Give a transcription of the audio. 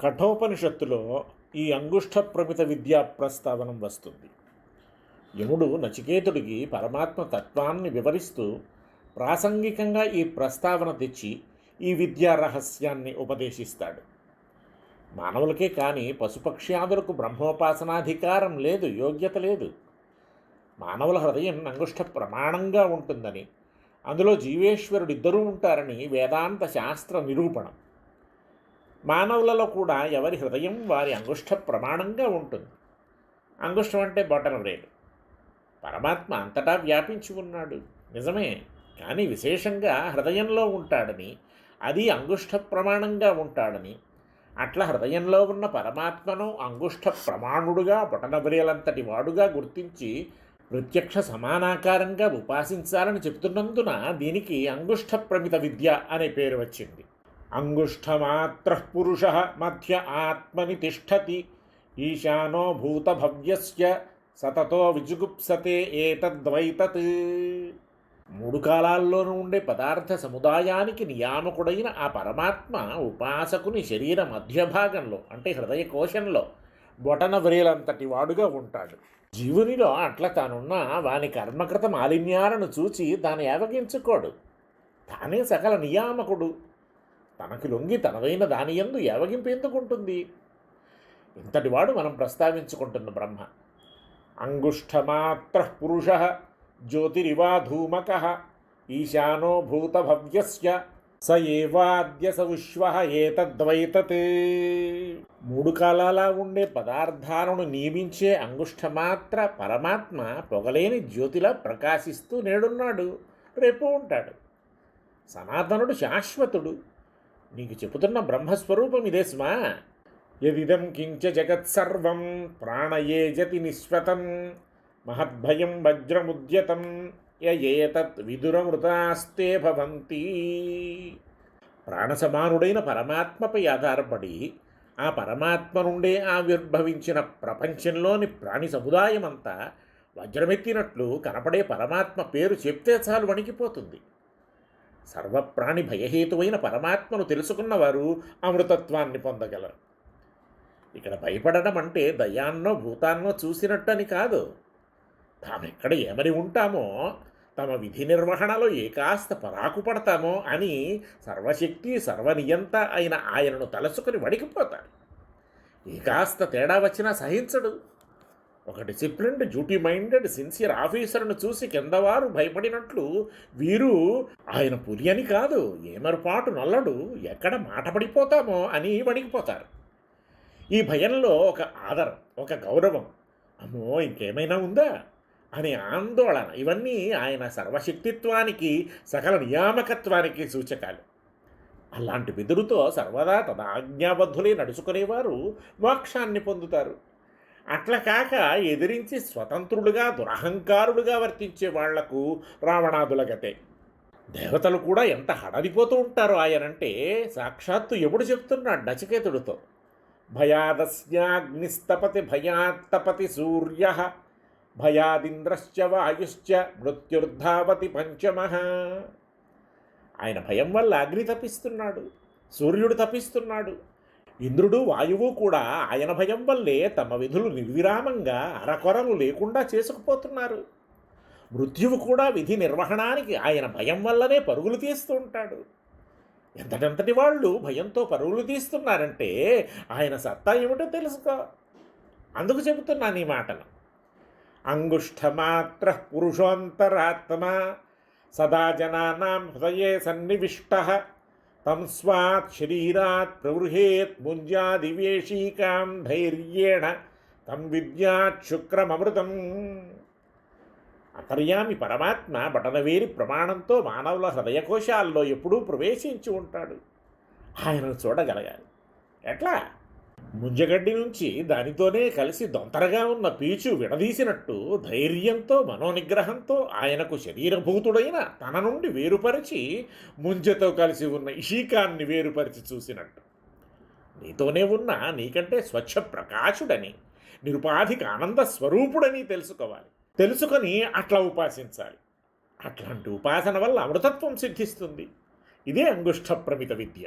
కఠోపనిషత్తులో ఈ అంగుష్ట ప్రమిత విద్యా ప్రస్తావనం వస్తుంది. యముడు నచికేతుడికి పరమాత్మ తత్వాన్ని వివరిస్తూ ప్రాసంగికంగా ఈ ప్రస్తావన తెచ్చి ఈ విద్యా రహస్యాన్ని ఉపదేశిస్తాడు. మానవులకే కానీ పశుపక్ష్యాదులకు బ్రహ్మోపాసనాధికారం లేదు, యోగ్యత లేదు. మానవుల హృదయం అంగుష్ట ప్రమాణంగా ఉంటుందని, అందులో జీవేశ్వరుడిద్దరూ ఉంటారని వేదాంత శాస్త్ర నిరూపణం. మానవులలో కూడా ఎవరి హృదయం వారి అంగుష్ట ప్రమాణంగా ఉంటుంది. అంగుష్టం అంటే బొటన వ్రేలు. పరమాత్మ అంతటా వ్యాపించి ఉన్నాడు, నిజమే. కానీ విశేషంగా హృదయంలో ఉంటాడని, అది అంగుష్ట ప్రమాణంగా ఉంటాడని, అట్లా హృదయంలో ఉన్న పరమాత్మను అంగుష్ట ప్రమాణుడుగా బొటన వ్రేలంతటి వాడుగా గుర్తించి ప్రత్యక్ష సమానాకారంగా ఉపాసించాలని చెబుతున్నందున దీనికి అంగుష్ట ప్రమిత విద్య అనే పేరు వచ్చింది. అంగుష్ఠమాత్ర పురుష మధ్య ఆత్మని తిష్టతి ఈశానో భూతభవ్యస్య సతతో విజుగుప్సతే ఏతద్వైతత్. మూడు కాలాల్లోనూ ఉండే పదార్థ సముదాయానికి నియామకుడైన ఆ పరమాత్మ ఉపాసకుని శరీర మధ్య భాగంలో అంటే హృదయ కోశంలో బొటన వ్రేలంతటి వాడుగా ఉంటాడు. జీవునిలో అట్లా తానున్న వాని కర్మకృత మాలిన్యాలను చూచి దాన్ని యావగించుకోడు. తానే సకల నియామకుడు. తనకి లొంగి తనదైన దాని యందు యావగింపు ఎందుకుంటుంది? ఇంతటివాడు మనం ప్రస్తావించుకుంటున్న బ్రహ్మ. అంగుష్ఠమాత్ర పురుష జ్యోతిరివా ధూమక ఈశానో భూతభవ్యస్య స ఏవాద్య స విశ్వ ఏతద్వైతత్. మూడు కాలాలా ఉండే పదార్థాలను నియమించే అంగుష్ఠమాత్ర పరమాత్మ పొగలేని జ్యోతిలా ప్రకాశిస్తూ నేడున్నాడు, రేపు ఉంటాడు. సనాతనుడు, శాశ్వతుడు. నీకు చెబుతున్న బ్రహ్మస్వరూపం ఇదే స్మా. యదిదం కించ జగత్సర్వం ప్రాణయే జతి నిశ్వతం మహద్భయం వజ్రముద్యతం ఏతత్ విదురమృతాస్తే భవంతి. ప్రాణసమానుడైన పరమాత్మపై ఆధారపడి ఆ పరమాత్మ నుండే ఆవిర్భవించిన ప్రపంచంలోని ప్రాణి సముదాయమంతా వజ్రమెత్తినట్లు కనపడే పరమాత్మ పేరు చెప్తే చాలు వణికిపోతుంది. సర్వప్రాణి భయహేతువైన పరమాత్మను తెలుసుకున్నవారు అమృతత్వాన్ని పొందగలరు. ఇక్కడ భయపడడం అంటే దయ్యాన్నో భూతాన్నో చూసినట్టు అని కాదు. తామెక్కడ ఏమని ఉంటామో, తమ విధి నిర్వహణలో ఏ కాస్త పరాకు పడతామో అని సర్వశక్తి సర్వనియంత అయిన ఆయనను తలుసుకుని వణికిపోతాడు. ఏ కాస్త తేడా వచ్చినా సహించడు. ఒక డిసిప్లిన్డ్, డ్యూటీ మైండెడ్, సిన్సియర్ ఆఫీసర్ను చూసి కిందవారు భయపడినట్లు వీరు ఆయన పులి అని కాదు, ఏమరపాటు నల్లడు, ఎక్కడ మాట పడిపోతామో అని వణికిపోతారు. ఈ భయంలో ఒక ఆదరం, ఒక గౌరవం, అమ్మో ఇంకేమైనా ఉందా అనే ఆందోళన, ఇవన్నీ ఆయన సర్వశక్తిత్వానికి సకల నియామకత్వానికి సూచకాలు. అలాంటి బిదురుతో సర్వదా తదాజ్ఞాబద్ధులే నడుచుకునేవారు మోక్షాన్ని పొందుతారు. అట్లా కాక ఎదిరించి స్వతంత్రులుగా దురహంకారులుగా వర్తించే వాళ్లకు రావణాదుల గతే. దేవతలు కూడా ఎంత హడలిపోతూ ఉంటారో ఆయనంటే సాక్షాత్తు ఎప్పుడు చెప్తున్నాడు నచికేతుడితో. భయాదస్యాగ్నిస్తపతి భయాత్తపతి సూర్య భయాదింద్రశ్చ వాయుశ్చ మృత్యుర్ధావతి పంచమః. ఆయన భయం వల్ల అగ్ని తపిస్తున్నాడు, సూర్యుడు తపిస్తున్నాడు, ఇంద్రుడు వాయువు కూడా ఆయన భయం వల్లే తమ విధులు నిర్విరామంగా అరకొరలు లేకుండా చేసుకుపోతున్నారు. మృత్యువు కూడా విధి నిర్వహణానికి ఆయన భయం వల్లనే పరుగులు తీస్తూ ఉంటాడు. ఎంతటంతటి వాళ్ళు భయంతో పరుగులు తీస్తున్నారంటే ఆయన సత్తా ఏమిటో తెలుసుకో. అందుకు చెబుతున్నాను ఈ మాటలు. అంగుష్ఠమాత్ర పురుషోంతరాత్మ సదా జనానాం హృదయే సన్నివిష్టః తం స్వాత్ శరీరాత్ ప్రవృహేత్ ముంజాదివేశీకాం ధైర్యేణ తం విద్యాత్ శుక్రమమృతం. అంతర్యామి పరమాత్మ బటనవేరి ప్రమాణంతో మానవుల హృదయకోశాల్లో ఎప్పుడూ ప్రవేశించి ఉంటాడు. ఆయనను చూడగలగాలి. ఎట్లా? ముంజగడ్డి నుంచి దానితోనే కలిసి దొంతరగా ఉన్న పీచు విడదీసినట్టు ధైర్యంతో మనోనిగ్రహంతో ఆయనకు శరీరభూతుడైన తన నుండి వేరుపరిచి ముంజతో కలిసి ఉన్న ఇషీకాన్ని వేరుపరిచి చూసినట్టు నీతోనే ఉన్న నీకంటే స్వచ్ఛ ప్రకాశుడని, నిరుపాధిక ఆనంద స్వరూపుడని తెలుసుకోవాలి. తెలుసుకొని అట్లా ఉపాసించాలి. అట్లాంటి ఉపాసన వల్ల అమృతత్వం సిద్ధిస్తుంది. ఇదే అంగుష్ట ప్రమిత విద్య.